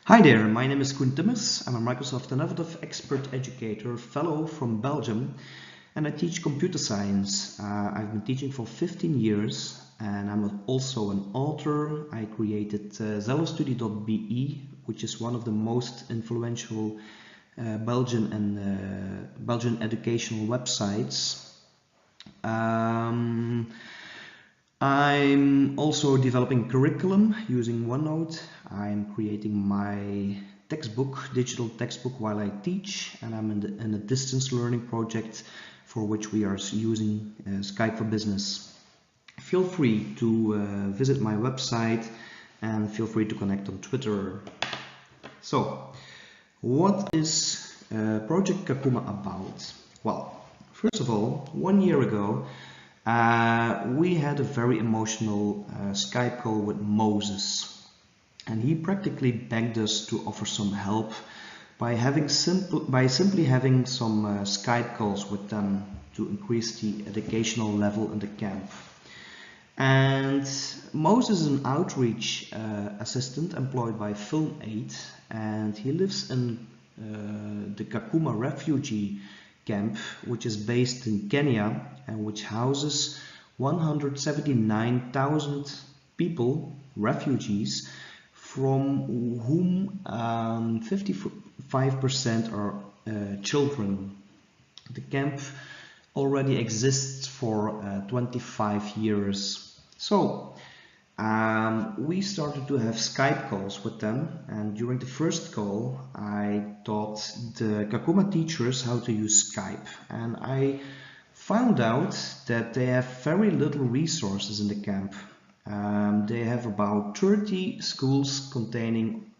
Hi there, my name is Koen Timmers. I'm a Microsoft Innovative Expert Educator Fellow from Belgium, and I teach computer science. I've been teaching for 15 years, and I'm also an author. I created zellostudy.be, which is one of the most influential Belgian educational websites. I'm also developing curriculum using OneNote. I'm creating my digital textbook while I teach, and I'm in a distance learning project for which we are using Skype for Business. Feel free to visit my website and feel free to connect on Twitter. So, what is Project Kakuma about? Well, first of all, 1 year ago, we had a very emotional Skype call with Moses, and he practically begged us to offer some help by simply having some Skype calls with them to increase the educational level in the camp. And Moses is an outreach assistant employed by Film Aid, and he lives in the Kakuma refugee camp, which is based in Kenya and which houses 179,000 people, refugees, from whom 55% are children. The camp already exists for 25 years. So we started to have Skype calls with them, and during the first call I taught the Kakuma teachers how to use Skype, and I found out that they have very little resources in the camp. They have about 30 schools containing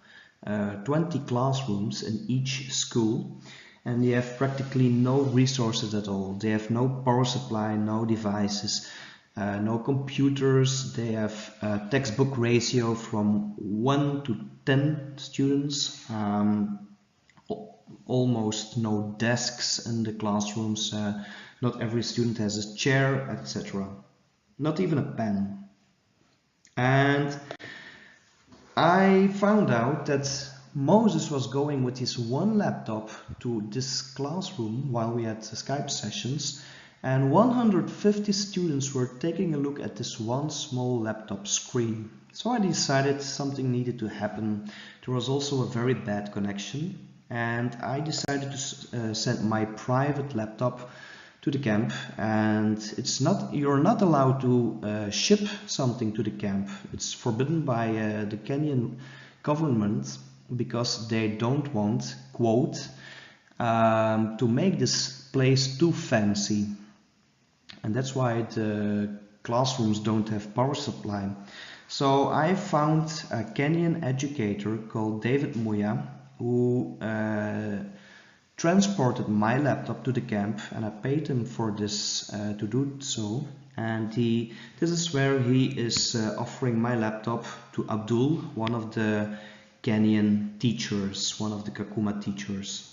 20 classrooms in each school, and they have practically no resources at all. They have no power supply, no devices, no computers. They have a textbook ratio from 1 to 10 students, almost no desks in the classrooms, not every student has a chair, etc. Not even a pen. And I found out that Moses was going with his one laptop to this classroom while we had Skype sessions, and 150 students were taking a look at this one small laptop screen. So I decided something needed to happen. There was also a very bad connection, and I decided to send my private laptop to the camp. And you're not allowed to ship something to the camp. It's forbidden by the Kenyan government, because they don't want, quote, to make this place too fancy. And that's why the classrooms don't have power supply. So I found a Kenyan educator called David Muya, who transported my laptop to the camp, and I paid him for this to do so. And this is where he is offering my laptop to Abdul, one of the Kenyan teachers, one of the Kakuma teachers.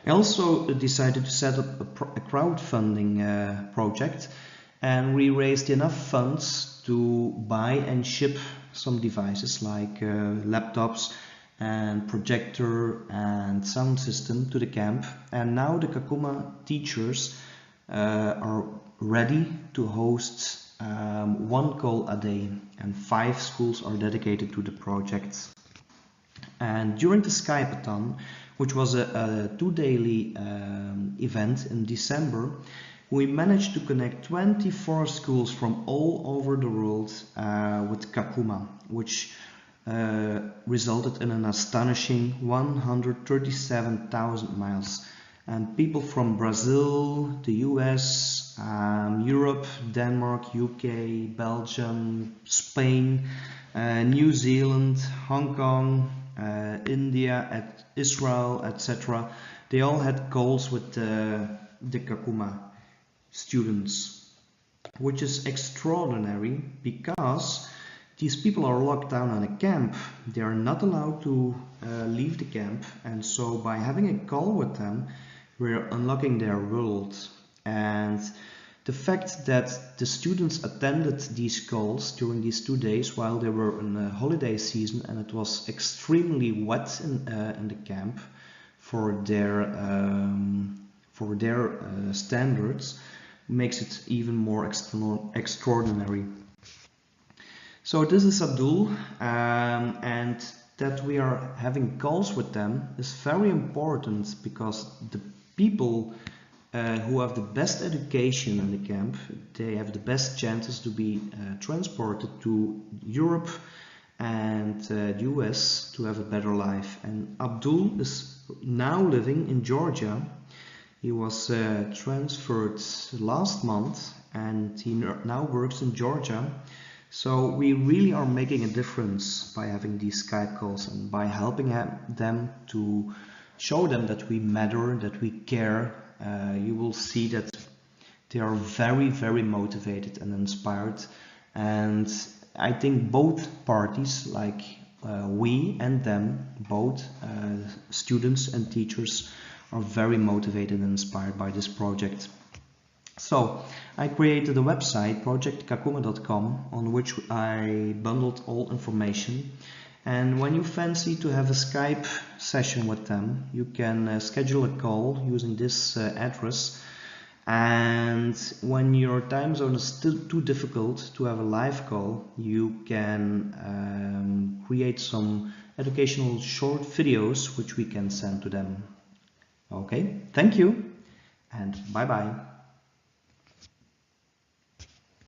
I also decided to set up a crowdfunding project, and we raised enough funds to buy and ship some devices like laptops and projector and sound system to the camp. And now the Kakuma teachers are ready to host one call a day, and 5 schools are dedicated to the project. And during the Skype-a-thon, which was a 2-daily event in December, we managed to connect 24 schools from all over the world with Kakuma, which resulted in an astonishing 137,000 miles. And people from Brazil, the US, Europe, Denmark, UK, Belgium, Spain, New Zealand, Hong Kong, India, Israel, etc. They all had calls with the Kakuma students, which is extraordinary because these people are locked down in a camp. They are not allowed to leave the camp, and so by having a call with them, we're unlocking their world. And The fact that the students attended these calls during these 2 days while they were in the holiday season and it was extremely wet in the camp for their standards makes it even more extraordinary. So this is Abdul, and that we are having calls with them is very important because the people who have the best education in the camp, they have the best chances to be transported to Europe and the US to have a better life. And Abdul is now living in Georgia. He was transferred last month and he now works in Georgia. So we really are making a difference by having these Skype calls and by helping them to show them that we matter, that we care. You will see that they are very, very motivated and inspired. And I think both parties, like we and them, both students and teachers, are very motivated and inspired by this project. So I created a website, projectkakuma.com, on which I bundled all information. And when you fancy to have a Skype session with them, you can schedule a call using this address. And when your time zone is still too difficult to have a live call, you can create some educational short videos which we can send to them. Okay, thank you and bye-bye.